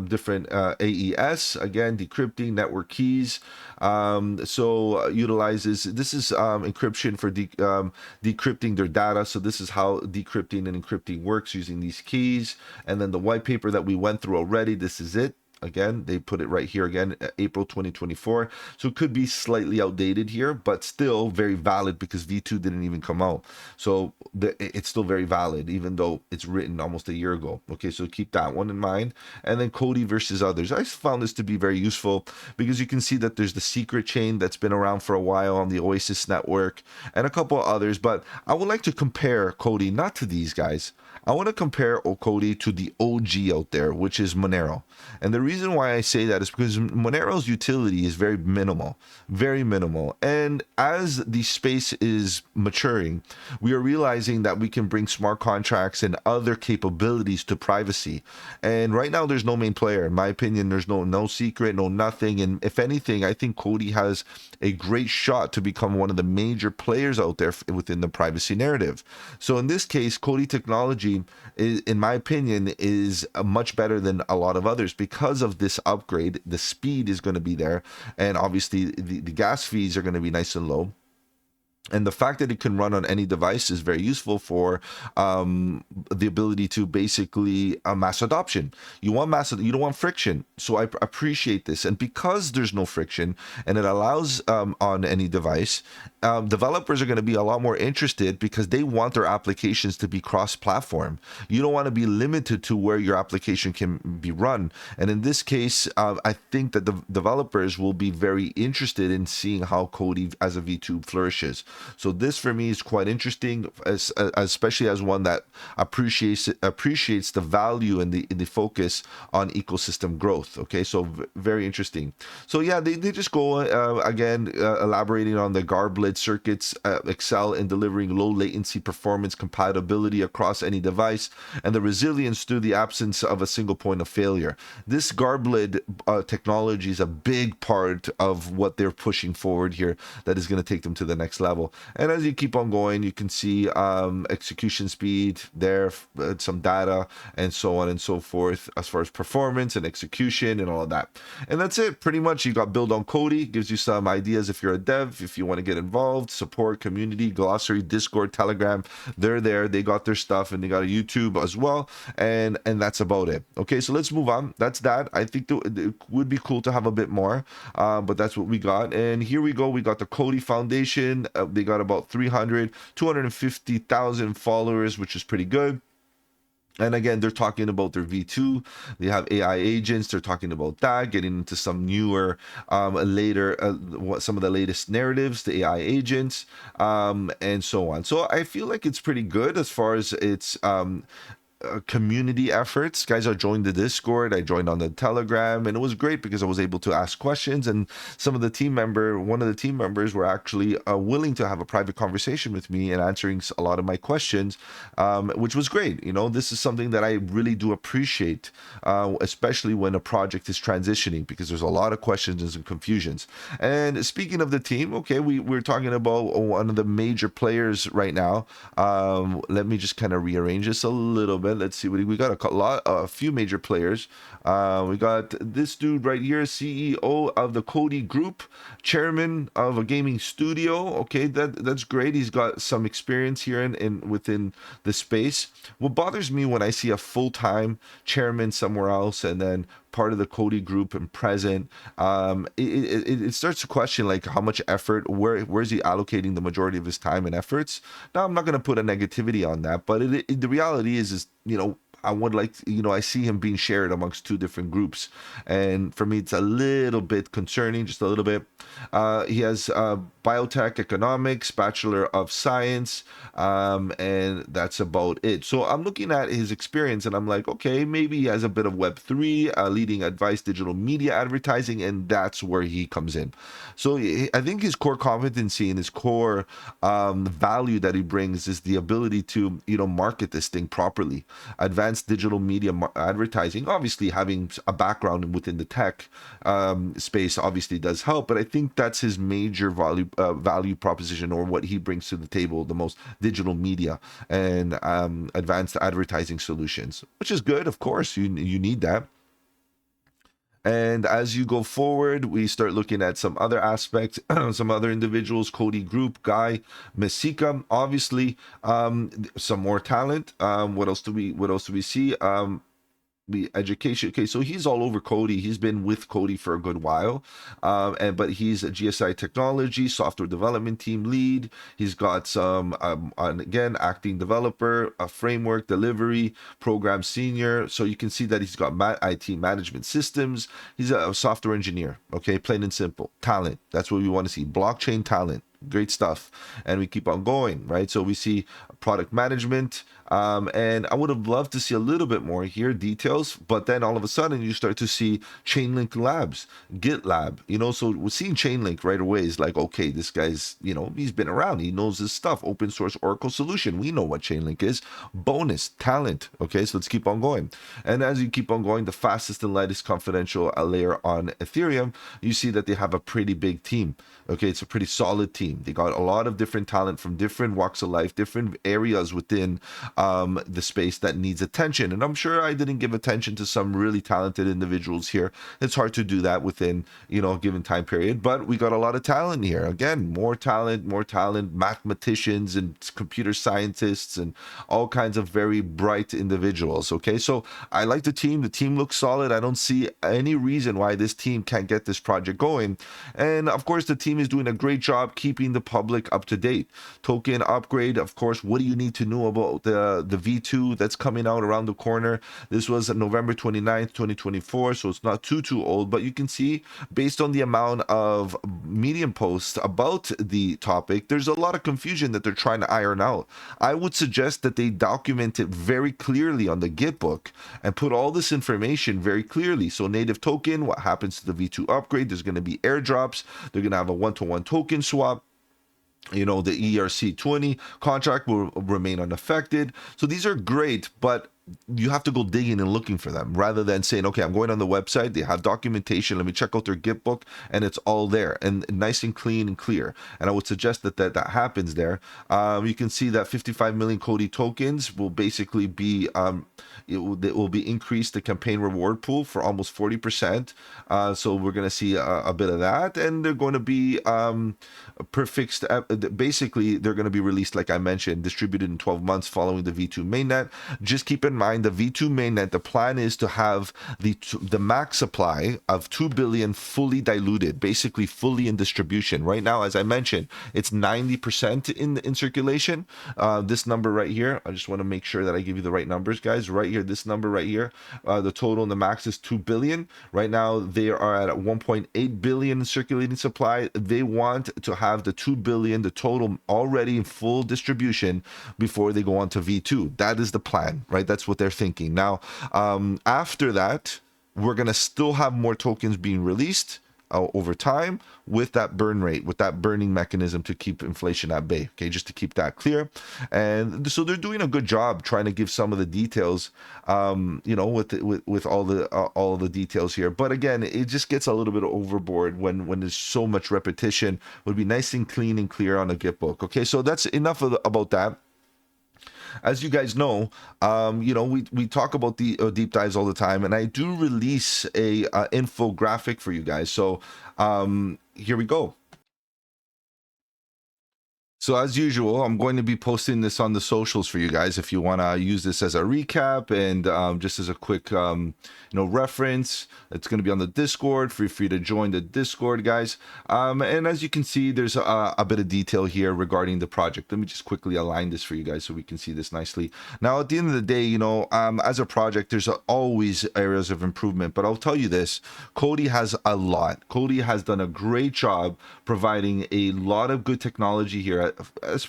different AES, again, decrypting network keys. So utilizes, this is encryption for decrypting their data. So this is how decrypting and encrypting works using these keys. And then the white paper that we went through already, this is it. Again, they put it right here again, April 2024. So it could be slightly outdated here, but still very valid because V2 didn't even come out. So it's still very valid, even though it's written almost a year ago. Okay, so keep that one in mind. And then Coti versus others. I found this to be very useful because you can see that there's the secret chain that's been around for a while on the Oasis network and a couple of others. But I would like to compare Coti, not to these guys. I want to compare Coti to the OG out there, which is Monero. And the reason why I say that is because Monero's utility is very minimal. And as the space is maturing, we are realizing that we can bring smart contracts and other capabilities to privacy. And right now, there's no main player. In my opinion, there's no secret, no nothing. And if anything, I think Coti has a great shot to become one of the major players out there within the privacy narrative. So in this case, Coti technology, in my opinion, is much better than a lot of others because of this upgrade. The speed is going to be there, and obviously the gas fees are going to be nice and low. And the fact that it can run on any device is very useful for the ability to basically mass adoption. You don't want friction. So I appreciate this. And because there's no friction and it allows on any device, developers are going to be a lot more interested because they want their applications to be cross-platform. You don't want to be limited to where your application can be run. And in this case, I think that the developers will be very interested in seeing how Coti as a V2 flourishes. So this for me is quite interesting, especially as one that appreciates the value and the focus on ecosystem growth. Okay, so very interesting. So yeah, they just go again elaborating on the garblet circuits excel in delivering low latency performance compatibility across any device and the resilience through the absence of a single point of failure. This garblet technology is a big part of what they're pushing forward here that is going to take them to the next level. And as you keep on going, you can see execution speed there, some data, and so on and so forth as far as performance and execution and all of that. And that's it. Pretty much you got build on Coti, gives you some ideas if you're a dev, if you want to get involved, support, community, glossary, Discord, Telegram. They're there. They got their stuff and they got a YouTube as well. And that's about it. Okay, so let's move on. That's that. I think it would be cool to have a bit more, but that's what we got. And here we go. We got the Coti Foundation. They got about 250,000 followers, which is pretty good. And again, they're talking about their V2. They have AI agents. They're talking about that, getting into some newer, later, some of the latest narratives, the AI agents, and so on. So I feel like it's pretty good as far as its community efforts. Guys, I joined the Discord, I joined on the Telegram, and it was great because I was able to ask questions, and one of the team members were actually willing to have a private conversation with me and answering a lot of my questions, which was great. This is something that I really do appreciate, especially when a project is transitioning, because there's a lot of questions and confusions. And speaking of the team, okay, we're talking about one of the major players right now. Let me just kind of rearrange this a little bit. Let's see, we got a few major players. We got this dude right here, CEO of the Coti Group, chairman of a gaming studio. Okay, that's great. He's got some experience here within the space. What bothers me when I see a full-time chairman somewhere else and then part of the Coti Group and present, it starts to question like how much effort, where's he allocating the majority of his time and efforts. Now, I'm not going to put a negativity on that, but the reality is I would like to, I see him being shared amongst two different groups, and for me it's a little bit concerning, just a little bit. He has biotech economics, bachelor of science, and that's about it. So I'm looking at his experience and I'm like, okay, maybe he has a bit of Web3, leading advice, digital media advertising, and that's where he comes in. So I think his core competency and his core value that he brings is the ability to market this thing properly. Advanced digital media advertising, obviously having a background within the tech space obviously does help, but I think that's his major value proposition, or what he brings to the table the most: digital media and advanced advertising solutions, which is good. Of course, you need that. And as you go forward, we start looking at some other aspects, some other individuals: Coti Group, Guy, Mesika, obviously, some more talent. What else do we see? The education. Okay, so he's all over Coti. He's been with Coti for a good while, and but he's a GSI technology software development team lead. He's got some again, acting developer, a framework delivery program senior. So you can see that he's got IT management systems. He's a software engineer. Okay, plain and simple talent. That's what we want to see. Blockchain talent. Great stuff. And we keep on going, right? So we see product management, and I would have loved to see a little bit more here, details, but then all of a sudden you start to see Chainlink Labs, GitLab, so we're seeing Chainlink right away is like, okay, this guy's, he's been around, he knows his stuff. Open source Oracle solution, we know what Chainlink is. Bonus talent. Okay, so let's keep on going. And as you keep on going, the fastest and lightest confidential layer on Ethereum, you see that they have a pretty big team. Okay, it's a pretty solid team. They got a lot of different talent from different walks of life, different areas within the space that needs attention. And I'm sure I didn't give attention to some really talented individuals here. It's hard to do that within, a given time period, but we got a lot of talent here. Again, more talent, mathematicians and computer scientists and all kinds of very bright individuals. Okay, so I like the team. The team looks solid. I don't see any reason why this team can't get this project going. And of course, the team is doing a great job keeping the public up to date. Token upgrade, of course. What do you need to know about the V2 that's coming out around the corner? This was November 29th, 2024, so it's not too old, but you can see, based on the amount of Medium posts about the topic, there's a lot of confusion that they're trying to iron out. I would suggest that they document it very clearly on the Gitbook and put all this information very clearly. So native token, what happens to the V2 upgrade? There's going to be airdrops. They're going to have a one-to-one token swap. The ERC20 contract will remain unaffected. So these are great, but you have to go digging and looking for them, rather than saying, okay, I'm going on the website, they have documentation, let me check out their Gitbook, and it's all there and nice and clean and clear. And I would suggest that happens there. You can see that 55 million Coti tokens will basically be it will be increased the campaign reward pool for almost 40%. So we're going to see a bit of that, and they're going to be prefixed. Basically, they're going to be released, like I mentioned, distributed in 12 months following the V2 mainnet. Just keep in mind, the V2 mainnet, the plan is to have the max supply of 2 billion fully diluted, basically fully in distribution. Right now, as I mentioned, it's 90% in circulation. This number right here, I just want to make sure that I give you the right numbers, guys. Right here, this number right here, the total and the max is 2 billion. Right now, they are at 1.8 billion in circulating supply. They want to have the 2 billion, the total, already in full distribution before they go on to V2. That is the plan, right? That's what they're thinking. Now, after that, we're going to still have more tokens being released over time, with that burn rate, with that burning mechanism to keep inflation at bay. Okay, just to keep that clear. And so they're doing a good job trying to give some of the details, with all the details here. But again, it just gets a little bit overboard when there's so much repetition. It would be nice and clean and clear on a Gitbook. Okay, so that's enough about that. As you guys know, we talk about the deep dives all the time, and I do release a infographic for you guys. So here we go. So as usual, I'm going to be posting this on the socials for you guys if you want to use this as a recap and just as a quick, reference. It's going to be on the Discord. Feel free to join the Discord, guys. And as you can see, there's a bit of detail here regarding the project. Let me just quickly align this for you guys so we can see this nicely. Now, at the end of the day, as a project, there's always areas of improvement. But I'll tell you this, Coti has a lot. Coti has done a great job providing a lot of good technology here. As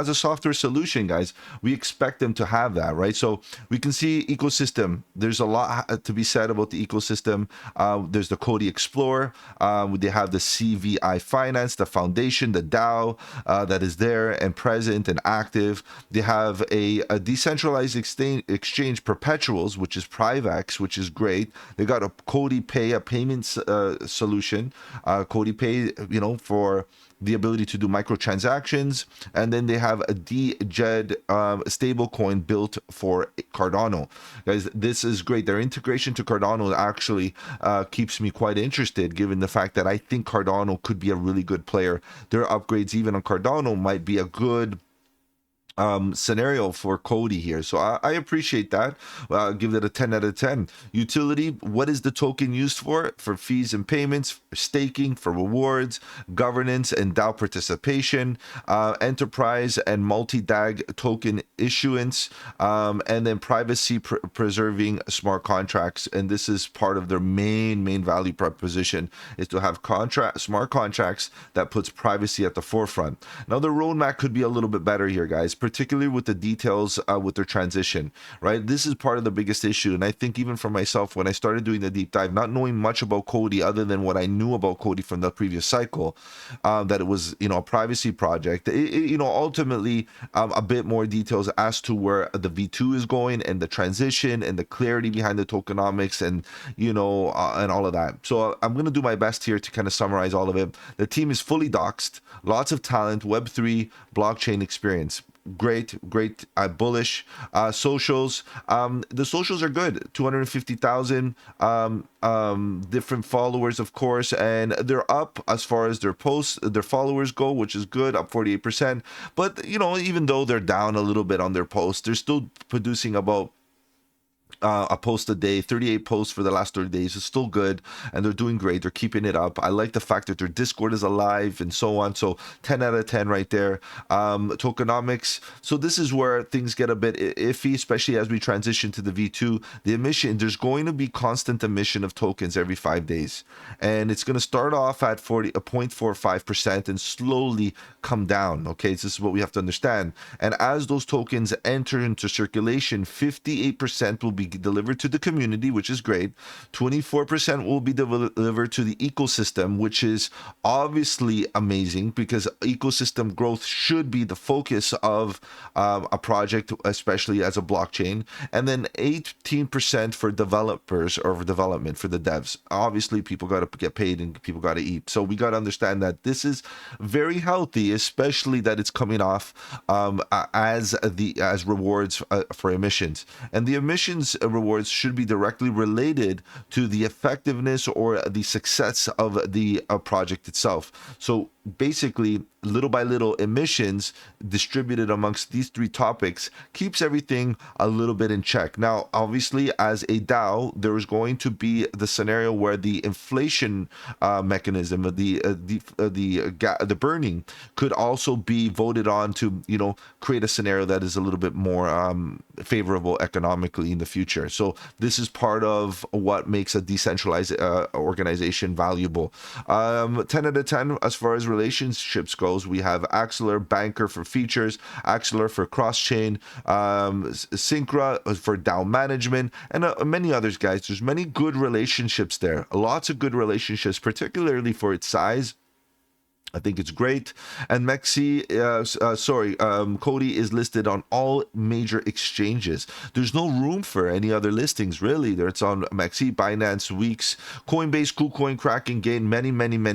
a software solution, guys, we expect them to have that, right? So we can see ecosystem. There's a lot to be said about the ecosystem. There's the Coti Explorer. They have the CVI Finance, the foundation, the DAO that is there and present and active. They have a decentralized exchange perpetuals, which is Privax, which is great. They got a Coti Pay, a payments solution. Coti Pay, for the ability to do microtransactions, and then they have a DGED stablecoin built for Cardano. Guys, this is great. Their integration to Cardano actually keeps me quite interested, given the fact that I think Cardano could be a really good player. Their upgrades even on Cardano might be a good scenario for Coti here. So I appreciate that. Give it a 10 out of 10. Utility, what is the token used for? For fees and payments, for staking, for rewards, governance, and DAO participation, enterprise and multi-DAG token issuance, and then privacy preserving smart contracts. And this is part of their main value proposition, is to have smart contracts that puts privacy at the forefront. Now, the roadmap could be a little bit better here, guys, particularly with the details with their transition, right? This is part of the biggest issue. And I think even for myself, when I started doing the deep dive, not knowing much about Coti other than what I knew about Coti from the previous cycle, that it was, a privacy project, ultimately a bit more details as to where the V2 is going and the transition and the clarity behind the tokenomics and, and all of that. So I'm going to do my best here to kind of summarize all of it. The team is fully doxed, lots of talent, Web3, blockchain experience. Great, bullish. Socials, the socials are good. 250,000 different followers, of course, and they're up as far as their posts, their followers go, which is good, up 48%. But even though they're down a little bit on their posts, they're still producing about a post a day. 38 posts for the last 30 days is still good, and they're doing great. They're keeping it up. I like the fact that their Discord is alive and so on. So 10 out of 10 right there. Tokenomics, so this is where things get a bit iffy, especially as we transition to the V2. The emission, there's going to be constant emission of tokens every 5 days, and it's going to start off at 0.45% and slowly come down. Okay, so this is what we have to understand. And as those tokens enter into circulation, 58% will be delivered to the community, which is great. 24% will be delivered to the ecosystem, which is obviously amazing, because ecosystem growth should be the focus of a project, especially as a blockchain. And then 18% for developers, or for development, for the devs. Obviously, people got to get paid and people got to eat. So we got to understand that this is very healthy, especially that it's coming off as rewards for emissions. And the emissions rewards should be directly related to the effectiveness or the success of the project itself. So basically, little by little, emissions distributed amongst these three topics keeps everything a little bit in check. Now, obviously, as a DAO, there is going to be the scenario where the inflation mechanism of the burning could also be voted on to create a scenario that is a little bit more favorable economically in the future. So this is part of what makes a decentralized organization valuable. 10 out of 10 as far as relationships goes. We have Axelar Banker for features, Axelar for cross-chain, Syncra for DAO management, and many others, guys. There's many good relationships there. Lots of good relationships, particularly for its size. I think it's great. And Coti is listed on all major exchanges. There's no room for any other listings, really. It's on Mexi, Binance, Weeks, Coinbase, KuCoin, Kraken, Gain, many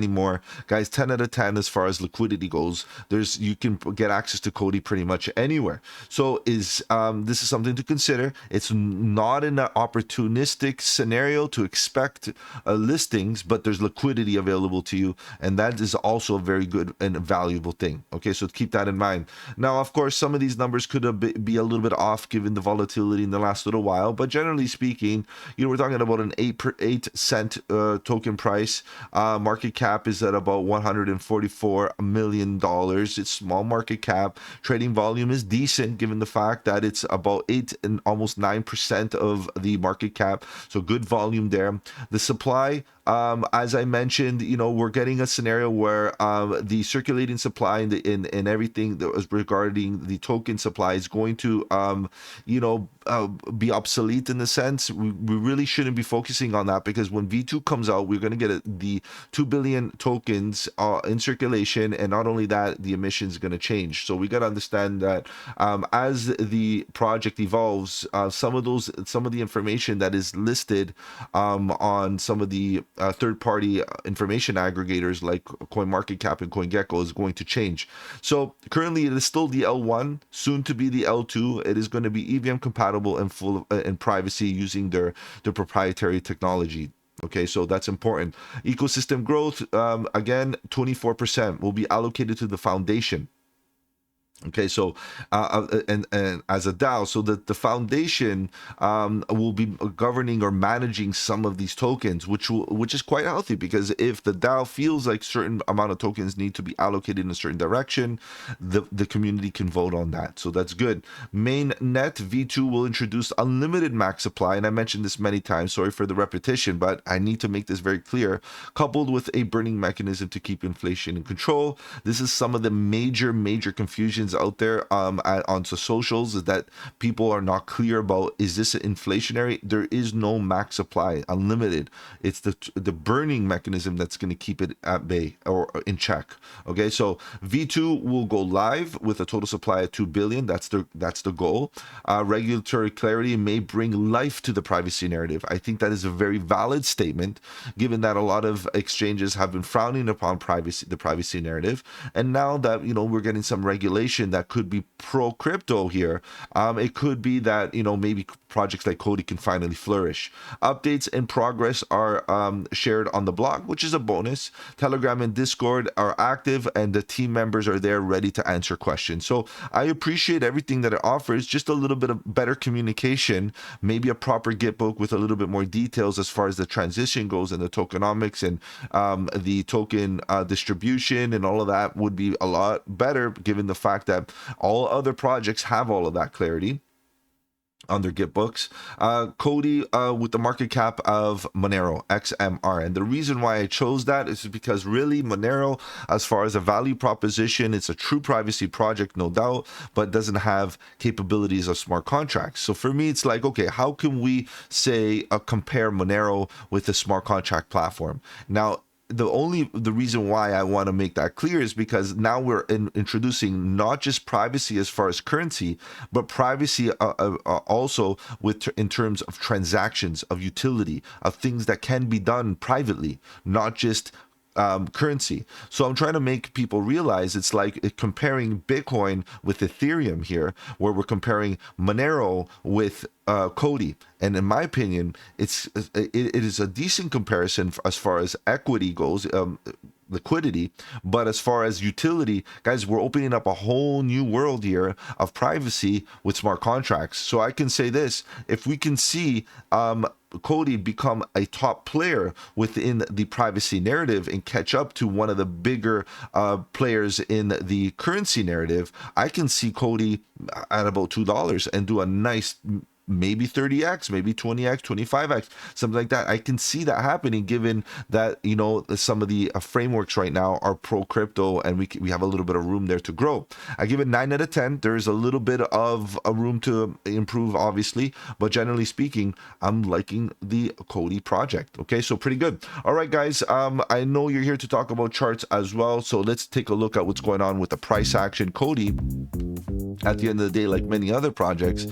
more. Guys, 10 out of 10 as far as liquidity goes. You can get access to Coti pretty much anywhere. So this is something to consider. It's not an opportunistic scenario to expect listings, but there's liquidity available to you. And that is also a very good and valuable thing. Okay, so keep that in mind. Now, of course, some of these numbers could be a little bit off given the volatility in the last little while, but generally speaking, we're talking about an 8 cent token price. Market cap is at about $144 million. It's small market cap. Trading volume is decent given the fact that it's about 8 and almost 9% of the market cap. So good volume there. The supply, as I mentioned, we're getting a scenario where the circulating supply and everything that was regarding the token supply is going to, be obsolete in the sense. We really shouldn't be focusing on that, because when V2 comes out, we're going to get the 2 billion tokens in circulation, and not only that, the emission is going to change. So we got to understand that as the project evolves, some of the information that is listed on some of the third-party information aggregators like CoinMarketCap and CoinGecko is going to change. So currently it is still the L1, soon to be the L2. It is going to be EVM compatible and full in privacy using their proprietary technology. Okay, so that's important. Ecosystem growth, again, 24% will be allocated to the foundation. Okay, so and as a DAO, so that the foundation will be governing or managing some of these tokens, which is quite healthy, because if the DAO feels like certain amount of tokens need to be allocated in a certain direction, the community can vote on that. So that's good. Mainnet V2 will introduce unlimited max supply, and I mentioned this many times. Sorry for the repetition, but I need to make this very clear. Coupled with a burning mechanism to keep inflation in control. This is some of the major confusions out there on socials, is that people are not clear about, is this inflationary? There is no max supply, unlimited. It's the burning mechanism that's going to keep it at bay or in check. Okay, so V2 will go live with a total supply of 2 billion. That's the goal. Regulatory clarity may bring life to the privacy narrative. I think that is a very valid statement, given that a lot of exchanges have been frowning upon the privacy narrative, and now that we're getting some regulation that could be pro crypto here, it could be that maybe projects like Coti can finally flourish. Updates and progress are shared on the blog, which is a bonus. Telegram and Discord are active, and the team members are there ready to answer questions. So I appreciate everything that it offers, just a little bit of better communication, maybe a proper Gitbook with a little bit more details as far as the transition goes and the tokenomics and the token distribution and all of that would be a lot better, given the fact that all other projects have all of that clarity on their Gitbooks. Coti with the market cap of Monero, XMR. And the reason why I chose that is because really Monero, as far as a value proposition, it's a true privacy project, no doubt, but doesn't have capabilities of smart contracts. So for me, it's like, okay, how can we say compare Monero with a smart contract platform? Now, the reason why I want to make that clear is because now we're introducing not just privacy as far as currency, but privacy also in terms of transactions, of utility, of things that can be done privately, not just currency. So I'm trying to make people realize it's like comparing Bitcoin with Ethereum here, where we're comparing Monero with Coti. And in my opinion, it is a decent comparison as far as equity goes, liquidity, but as far as utility, guys, we're opening up a whole new world here of privacy with smart contracts. So I can say this: if we can see Coti become a top player within the privacy narrative and catch up to one of the bigger players in the currency narrative, I can see Coti at about $2 and do a nice maybe 30x, maybe 20x, 25x, something like that. I can see that happening, given that some of the frameworks right now are pro crypto, and we have a little bit of room there to grow. I give it 9 out of 10. There's a little bit of a room to improve, obviously, but generally speaking, I'm liking the Coti project. Okay, so pretty good. All right, guys, I know you're here to talk about charts as well, so let's take a look at what's going on with the price action. Coti, at the end of the day, like many other projects,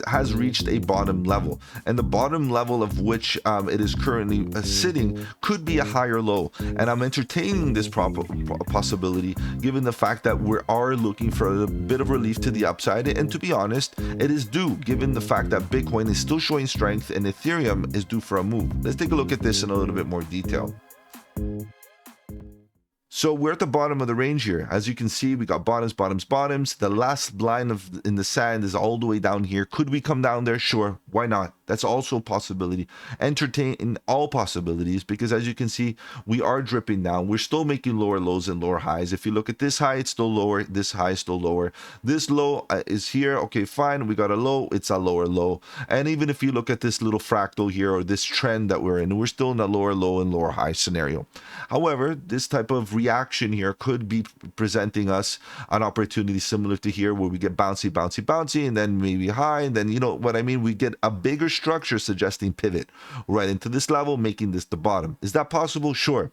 has reached a bottom level, and the bottom level of which it is currently sitting could be a higher low, and I'm entertaining this possibility, given the fact that we are looking for a bit of relief to the upside. And to be honest, it is due, given the fact that Bitcoin is still showing strength and Ethereum is due for a move. Let's take a look at this in a little bit more detail. So we're at the bottom of the range here. As you can see, we got bottoms, bottoms, bottoms. The last line of in the sand is all the way down here. Could we come down there? Sure. Why not? That's also a possibility. Entertain all possibilities, because as you can see, we are dripping down. We're still making lower lows and lower highs. If you look at this high, it's still lower. This high is still lower. This low is here. Okay, fine. We got a low. It's a lower low. And even if you look at this little fractal here, or this trend that we're in, we're still in a lower low and lower high scenario. However, this type of reaction here could be presenting us an opportunity similar to here, where we get bouncy, bouncy, bouncy, and then maybe high, and then, you know what I mean, we get a bigger structure suggesting pivot right into this level, making this the bottom. Is that possible? Sure.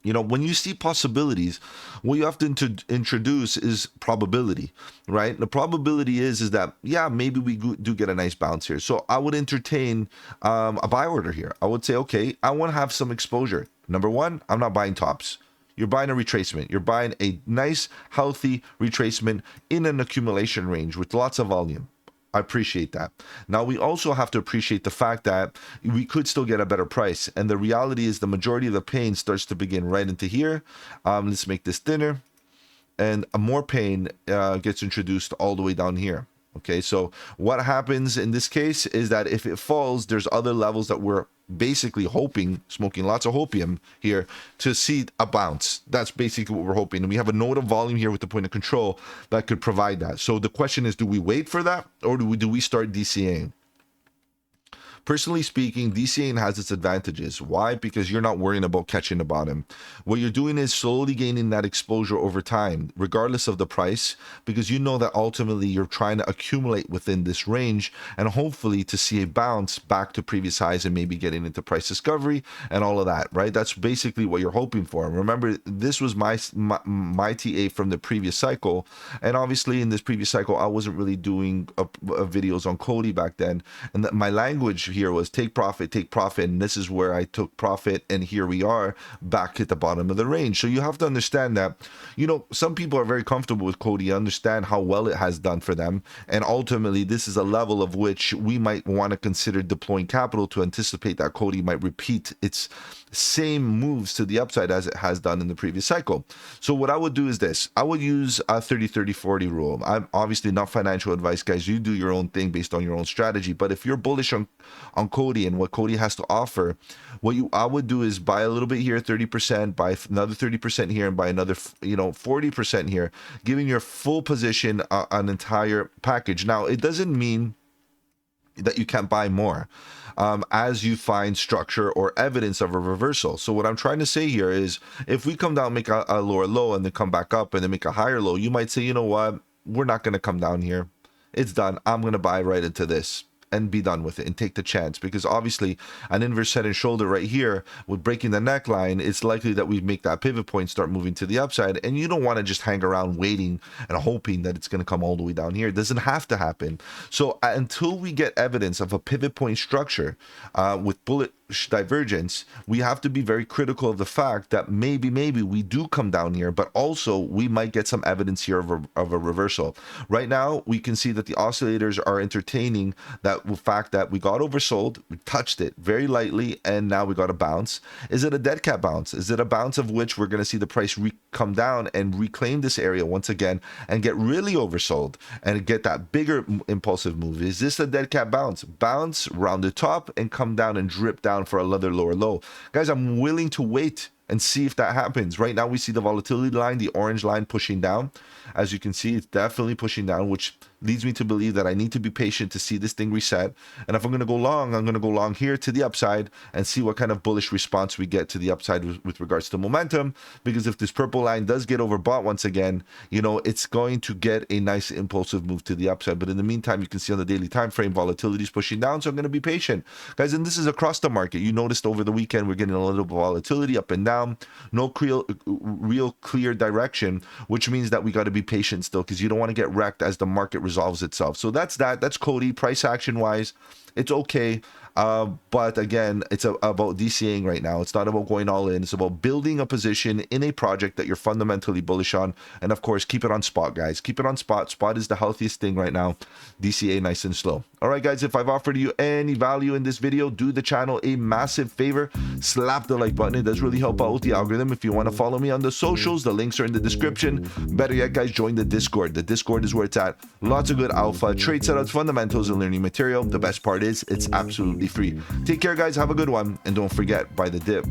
You know, when you see possibilities, what you have to introduce is probability, right? The probability is that, yeah, maybe we do get a nice bounce here. So I would entertain a buy order here. I would say, okay, I want to have some exposure. Number one, I'm not buying tops. You're buying a retracement. You're buying a nice, healthy retracement in an accumulation range with lots of volume. I appreciate that. Now, we also have to appreciate the fact that we could still get a better price. And the reality is the majority of the pain starts to begin right into here. Let's make this thinner. And more pain gets introduced all the way down here. Okay, so what happens in this case is that if it falls, there's other levels that we're basically hoping, smoking lots of opium here, to see a bounce. That's basically what we're hoping. And we have a node of volume here with the point of control that could provide that. So the question is, do we wait for that, or do we start DCAing? Personally speaking, DCAing has its advantages. Why? Because you're not worrying about catching the bottom. What you're doing is slowly gaining that exposure over time, regardless of the price, because you know that ultimately you're trying to accumulate within this range and hopefully to see a bounce back to previous highs and maybe getting into price discovery and all of that, right? That's basically what you're hoping for. Remember, this was my TA from the previous cycle. And obviously in this previous cycle, I wasn't really doing videos on Coti back then. And my language here was take profit, and this is where I took profit, and here we are back at the bottom of the range. So you have to understand that, you know, some people are very comfortable with Coti, understand how well it has done for them, and ultimately this is a level of which we might want to consider deploying capital to anticipate that Coti might repeat its same moves to the upside as it has done in the previous cycle. So what I would do is this: I would use a 30-30-40 rule. I'm obviously not financial advice, guys. You do your own thing based on your own strategy. But if you're bullish on Coti and what Coti has to offer, what I would do is buy a little bit here, 30%, buy another 30% here, and buy another 40% here, giving your full position an entire package. Now, it doesn't mean that you can't buy more as you find structure or evidence of a reversal. So what I'm trying to say here is, if we come down, make a lower low, and then come back up and then make a higher low, you might say, you know what, we're not going to come down here. It's done. I'm going to buy right into this and be done with it and take the chance, because obviously an inverse head and shoulder right here with breaking the neckline, it's likely that we make that pivot point, start moving to the upside, and you don't want to just hang around waiting and hoping that it's going to come all the way down here. It doesn't have to happen. So until we get evidence of a pivot point structure with bullish divergence, we have to be very critical of the fact that maybe we do come down here, but also we might get some evidence here of a reversal. Right now, we can see that the oscillators are entertaining that fact that we got oversold, we touched it very lightly, and now we got a bounce. Is it a dead cat bounce? Is it a bounce of which we're going to see the price come down and reclaim this area once again and get really oversold and get that bigger impulsive move? Is this a dead cat bounce? Bounce around the top and come down and drip down for another lower low. Guys, I'm willing to wait and see if that happens. Right now, we see the volatility line, the orange line, pushing down. As you can see, it's definitely pushing down, which leads me to believe that I need to be patient to see this thing reset. And if I'm going to go long, I'm going to go long here to the upside and see what kind of bullish response we get to the upside with regards to momentum. Because if this purple line does get overbought once again, you know, it's going to get a nice impulsive move to the upside. But in the meantime, you can see on the daily time frame, volatility is pushing down. So I'm going to be patient, guys. And this is across the market. You noticed over the weekend, we're getting a little bit of volatility up and down. No real clear direction, which means that we got to be patient still, because you don't want to get wrecked as the market resolves itself. So that's Coti. Price action wise, It's okay. But again, it's about DCAing right now. It's not about going all in. It's about building a position in a project that you're fundamentally bullish on. And of course, keep it on spot, guys. Keep it on spot. Spot is the healthiest thing right now. DCA nice and slow. All right, guys, if I've offered you any value in this video, do the channel a massive favor. Slap the like button. It does really help out with the algorithm. If you want to follow me on the socials, the links are in the description. Better yet, guys, join the Discord. The Discord is where it's at. Lots of good alpha, trade setups, fundamentals, and learning material. The best part is it's absolutely free. Take care, guys. Have a good one. And don't forget, buy the dip.